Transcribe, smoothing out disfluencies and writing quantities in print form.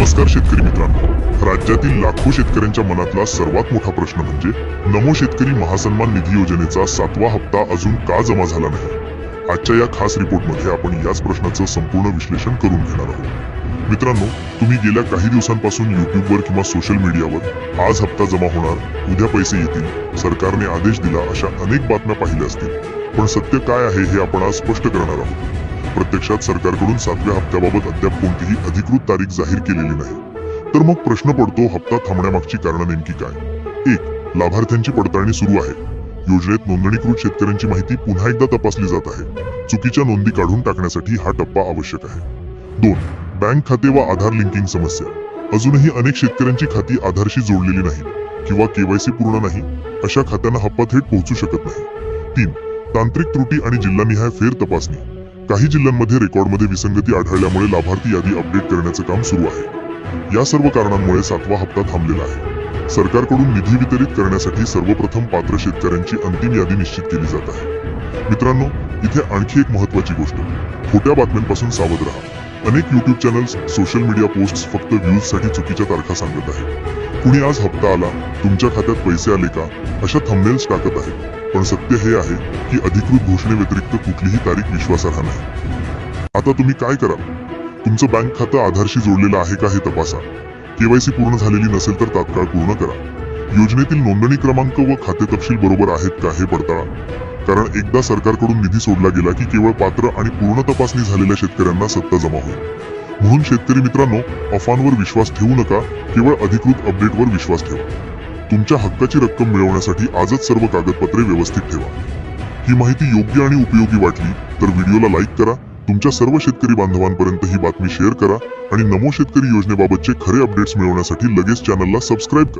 नमस्कार शेतकरी मित्रांनो, राज्यातील लाखो शेतकऱ्यांच्या मनातला सर्वात मोठा प्रश्न म्हणजे नमो शेतकरी महासन्मान निधी योजनेचा 7वा हप्ता अजून का जमा झाला नाही। आजच्या या खास रिपोर्टमध्ये आपण याच प्रश्नाचं संपूर्ण विश्लेषण करून घेणार आहोत। मित्रांनो, तुम्ही गेल्या काही दिवसांपासून युट्यूबवर किंवा सोशल मीडियावर आज हप्ता जमा होणार, उद्या पैसे येतील, सरकारने आदेश दिला अशा अनेक बातम्या पाहिल्या असतील। पण सत्य काय आहे हे आपण आज स्पष्ट करणार आहोत। प्रत्यक्षात सरकारकडून 7व्या हप्त्याबाबत अद्याप कोणतीही अधिकृत तारीख जाहीर केलेली नाही। तर मग प्रश्न पडतो, हप्ता थांबण्यामागची कारणं नेमकी काय? 1. लाभार्थ्यांची पडताळणी सुरू आहे। योजनेत नोंदणीकृत शेतकऱ्यांची माहिती पुन्हा एकदा तपासली जात आहे। चुकीच्या नोंदी काढून टाकण्यासाठी हा टप्पा आवश्यक आहे। 2. बँक खाते व आधार लिंकिंग समस्या। अजूनही अनेक शेतकऱ्यांची खाती आधारशी जोडलेली नाहीत किंवा केवायसी पूर्ण नाही, अशा खात्यांना हप्ता थेट पोहोचू शकत नाही। 3. तांत्रिक त्रुटी आणि जिल्हानिहाय फेर तपासणी। काही जिल्ह्यांमध्ये रेकॉर्डमध्ये विसंगती आढळल्यामुळे लाभार्थी यादी अपडेट करण्याचं काम सुरू आहे। या सर्व कारणांमुळे 7वा हप्ता थांबलेला आहे। सरकारकडून निधी वितरित करण्यासाठी सर्वप्रथम पात्र शेतकऱ्यांची अंतिम यादी निश्चित केली जात आहे। मित्रांनो, इथे आणखी एक महत्त्वाची गोष्ट, खोट्या बातम्यांपासून सावध राहा। अनेक YouTube channels, social media posts फक्त व्ह्यूजसाठी चुकीच्या तारखा सांगत आहेत। कुणी आज हप्ता आला, तुमच्या खात्यात पैसे आले का, अशा थंबनेल्स टाकत आहेत। पण सत्य हे आहे की अधिकृत घोषणेव्यतिरिक्त कुठलीही तारीख विश्वासार्ह नाही। आता तुम्ही काय कराल? तुमचं बँक खातं आधारशी जोडलेलं आहे का हे तपासा। केवायसी पूर्ण झालेली नसेल तर तात्काळ पूर्ण करा। योजनेतील नोंदणी क्रमांक व खाते तपशील बरोबर आहेत का हे पडताळा। कारण एकदा सरकारकडून निधी सोडला गेला की केवळ पात्र आणि पूर्ण तपासणी झालेल्या शेतकऱ्यांना सत्ता जमा होईल। म्हणून शेतकरी मित्रांनो, अफवांवर विश्वास ठेवू नका, केवळ अधिकृत अपडेटवर विश्वास ठेवा। तुमच्या हक्काची रक्कम मिळवण्यासाठी आजच सर्व कागदपत्रे व्यवस्थित ठेवा। ही माहिती योग्य आणि उपयोगी वाटली तर व्हिडिओला लाईक करा, तुमच्या सर्व शेतकरी बांधवांपर्यंत ही बातमी शेअर करा आणि नमो शेतकरी योजनेबाबतचे खरे अपडेट्स मिळवण्यासाठी लगेच चॅनलला सबस्क्राईब करा।